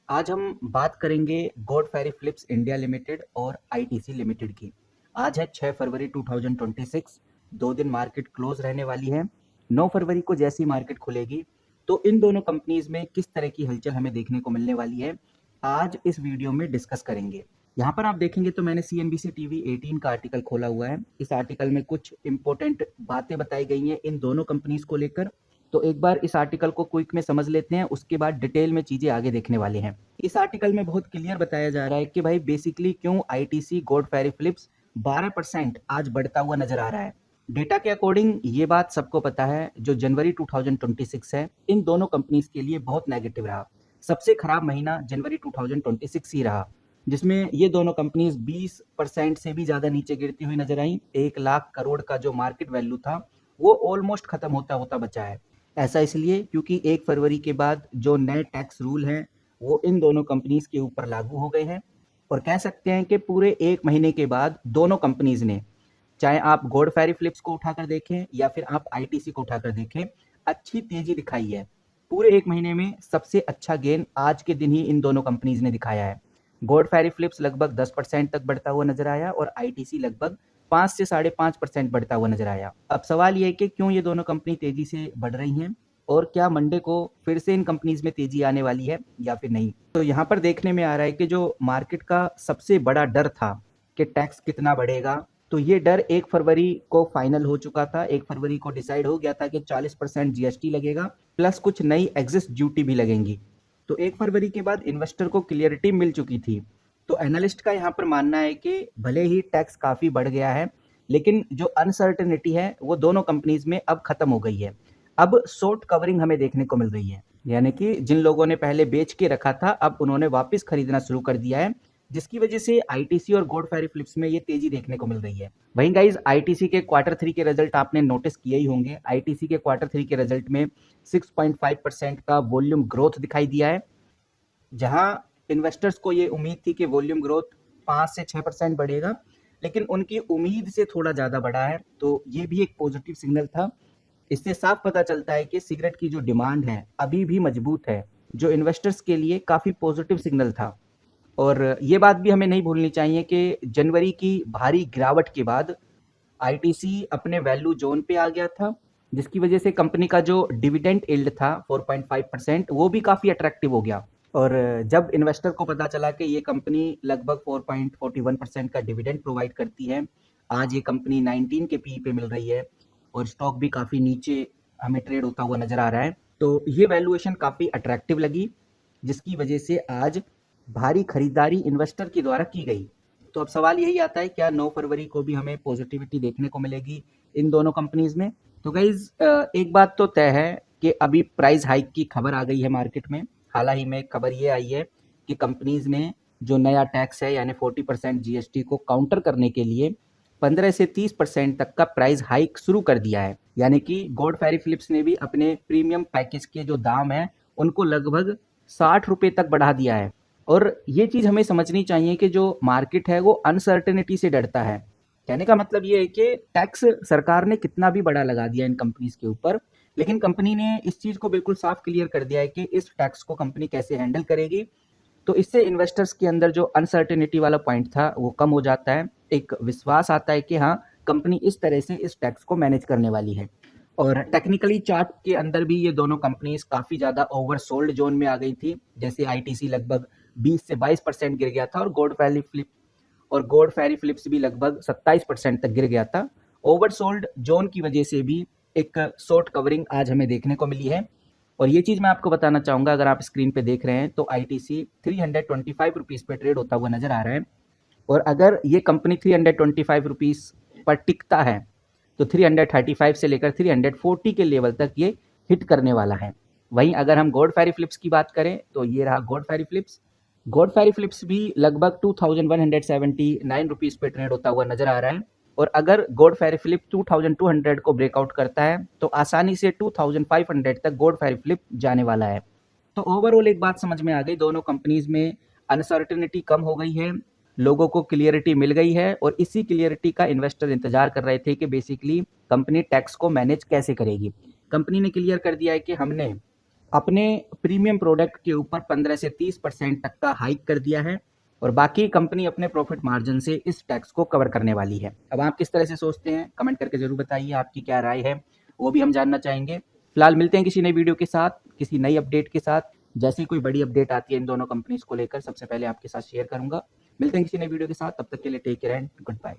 आज हम बात करेंगे गॉड फेरी फिलिप्स इंडिया लिमिटेड और आईटीसी लिमिटेड की। आज है 6 फरवरी 2026। 2 दिन मार्केट क्लोज रहने वाली है। 9 फरवरी को जैसी मार्केट खुलेगी तो इन दोनों कंपनीज में किस तरह की हलचल हमें देखने को मिलने वाली है, आज इस वीडियो में डिस्कस करेंगे। यहाँ पर आप देखेंगे तो मैंने CNBC TV 18 का आर्टिकल खोला हुआ है। इस आर्टिकल में कुछ इंपॉर्टेंट बातें बताई गई हैं इन दोनों कंपनीज को लेकर। तो एक बार इस आर्टिकल को क्विक में समझ लेते हैं, उसके बाद डिटेल में चीजें आगे देखने वाले हैं। इस आर्टिकल में बहुत क्लियर बताया जा रहा है कि भाई बेसिकली क्यों आईटीसी गॉड फेरी फिलिप्स 12% आज बढ़ता हुआ नजर आ रहा है। डेटा के अकॉर्डिंग ये बात सबको पता है, जो जनवरी 2026 है इन दोनों कंपनीज के लिए बहुत नेगेटिव रहा। सबसे खराब महीना जनवरी 2026 ही रहा, जिसमें ये दोनों कंपनीज 20% से भी ज्यादा नीचे गिरती हुई नजर आई। 1 लाख करोड़ का जो मार्केट वैल्यू था वो ऑलमोस्ट खत्म होता होता बचा है। ऐसा इसलिए क्योंकि 1 फरवरी के बाद जो नए टैक्स रूल हैं वो इन दोनों कंपनीज के ऊपर लागू हो गए हैं। और कह सकते हैं कि पूरे 1 महीने के बाद दोनों कंपनीज ने, चाहे आप गॉड फेरी फिलिप्स को उठाकर देखें या फिर आप आईटीसी को उठाकर देखें, अच्छी तेजी दिखाई है। पूरे 1 महीने में सबसे अच्छा गेन आज के दिन ही इन दोनों कंपनीज ने दिखाया है। गॉड फेरी फिलिप्स लगभग 10% तक बढ़ता हुआ नजर आया और आईटीसी लगभग 5 से 5.5% बढ़ता हुआ नजर आया। अब सवाल ये है कि क्यों ये दोनों कंपनी तेजी से बढ़ रही हैं और क्या मंडे को फिर से इन कंपनीज में तेजी आने वाली है या फिर नहीं। तो यहाँ पर देखने में आ रहा है कि जो मार्केट का सबसे बड़ा डर था कि टैक्स कितना बढ़ेगा, तो ये डर 1 फरवरी को फाइनल हो चुका था। 1 फरवरी को डिसाइड हो गया था कि 40% जीएसटी लगेगा प्लस कुछ नई एग्जिस्ट ड्यूटी भी लगेंगी। तो 1 फरवरी के बाद इन्वेस्टर को क्लियरिटी मिल चुकी थी। तो एनालिस्ट का यहाँ पर मानना है कि भले ही टैक्स काफी बढ़ गया है, लेकिन जो अनसर्टेनिटी है वो दोनों कंपनीज में अब खत्म हो गई है। अब शॉर्ट कवरिंग हमें देखने को मिल रही है, यानी कि जिन लोगों ने पहले बेच के रखा था अब उन्होंने वापस खरीदना शुरू कर दिया है, जिसकी वजह से आईटीसी और गॉड फेरी फिलिप्स में ये तेजी देखने को मिल रही है। वहीं गाइज आईटीसी के Q3 के रिजल्ट आपने नोटिस किए ही होंगे। आईटीसी के Q3 के रिजल्ट में 6.5% का वॉल्यूम ग्रोथ दिखाई दिया है, जहां इन्वेस्टर्स को ये उम्मीद थी कि वॉल्यूम ग्रोथ 5 से 6% बढ़ेगा, लेकिन उनकी उम्मीद से थोड़ा ज्यादा बढ़ा है। तो ये भी एक पॉजिटिव सिग्नल था। इससे साफ पता चलता है कि सिगरेट की जो डिमांड है अभी भी मजबूत है, जो इन्वेस्टर्स के लिए काफी पॉजिटिव सिग्नल था। और ये बात भी हमें नहीं भूलनी चाहिए कि जनवरी की भारी गिरावट के बाद आईटीसी अपने वैल्यू जोन पे आ गया था, जिसकी वजह से कंपनी का जो डिविडेंड यील्ड था 4.5% वो भी काफी अट्रैक्टिव हो गया। और जब इन्वेस्टर को पता चला कि ये कंपनी लगभग 4.41% का डिविडेंड प्रोवाइड करती है, आज ये कंपनी 19 के पी पे मिल रही है और स्टॉक भी काफी नीचे हमें ट्रेड होता हुआ नजर आ रहा है, तो ये वैल्यूएशन काफी अट्रैक्टिव लगी, जिसकी वजह से आज भारी खरीदारी इन्वेस्टर के द्वारा की गई। तो अब सवाल यही आता है, क्या 9 फरवरी को भी हमें पॉजिटिविटी देखने को मिलेगी इन दोनों कंपनीज में। तो गाइज एक बात तो तय है कि अभी प्राइस हाइक की खबर आ गई है मार्केट में। हाल ही में खबर ये आई है कि कंपनीज ने जो नया टैक्स है यानी 40% जीएसटी को काउंटर करने के लिए 15 से 30% तक का प्राइस हाइक शुरू कर दिया है। यानी कि गॉड फेरी फिलिप्स ने भी अपने प्रीमियम पैकेज के जो दाम है उनको लगभग 60 रुपए तक बढ़ा दिया है। और ये चीज हमें समझनी चाहिए कि जो मार्केट है वो अनसर्टेनिटी से डरता है। कहने का मतलब ये है कि टैक्स सरकार ने कितना भी बड़ा लगा दिया इन कंपनीज के ऊपर, लेकिन कंपनी ने इस चीज को बिल्कुल साफ क्लियर कर दिया है कि इस टैक्स को कंपनी कैसे हैंडल करेगी। तो इससे इन्वेस्टर्स के अंदर जो अनसर्टेनिटी वाला पॉइंट था वो कम हो जाता है। एक विश्वास आता है कि हाँ, कंपनी इस तरह से इस टैक्स को मैनेज करने वाली है। और टेक्निकली चार्ट के अंदर भी ये दोनों कंपनीज काफी ज्यादा ओवरसोल्ड जोन में आ गई थी। जैसे आईटीसी लगभग 20 से 22% गिर गया था और गॉड फेरी फिलिप्स भी लगभग 27% तक गिर गया था। ओवरसोल्ड जोन की वजह से भी एक शॉर्ट कवरिंग आज हमें देखने को मिली है। और ये चीज मैं आपको बताना चाहूंगा, अगर आप स्क्रीन पे देख रहे हैं तो आईटीसी 325 पे ट्रेड होता हुआ नजर आ रहा है। और अगर ये कंपनी 325 पर टिकता है तो 335 से लेकर 340 के लेवल तक ये हिट करने वाला है। वहीं अगर हम गॉड फेरी फिलिप्स की बात करें तो ये रहा गॉड फेरी फिलिप्स। गॉड फेरी फिलिप्स भी लगभग 2179 रुपीज पे ट्रेड होता हुआ नजर आ रहा है। और अगर गॉड फेरी फिलिप 2200 को ब्रेकआउट करता है तो आसानी से 2500 तक गॉड फेरी फिलिप जाने वाला है। तो ओवरऑल एक बात समझ में आ गई, दोनों कंपनीज में अनसर्टेनिटी कम हो गई है, लोगों को क्लियरिटी मिल गई है और इसी क्लियरिटी का इन्वेस्टर इंतजार कर रहे थे कि बेसिकली कंपनी टैक्स को मैनेज कैसे करेगी। कंपनी ने क्लियर कर दिया है कि हमने अपने प्रीमियम प्रोडक्ट के ऊपर 15 से 30% तक का हाइक कर दिया है और बाकी कंपनी अपने प्रॉफिट मार्जिन से इस टैक्स को कवर करने वाली है। अब आप किस तरह से सोचते हैं कमेंट करके ज़रूर बताइए, आपकी क्या राय है वो भी हम जानना चाहेंगे। फिलहाल मिलते हैं किसी नई वीडियो के साथ, किसी नई अपडेट के साथ। जैसे ही कोई बड़ी अपडेट आती है इन दोनों कंपनीज को लेकर सबसे पहले आपके साथ शेयर करूंगा। मिलते हैं किसी नई वीडियो के साथ, तब तक के लिए take care and good bye.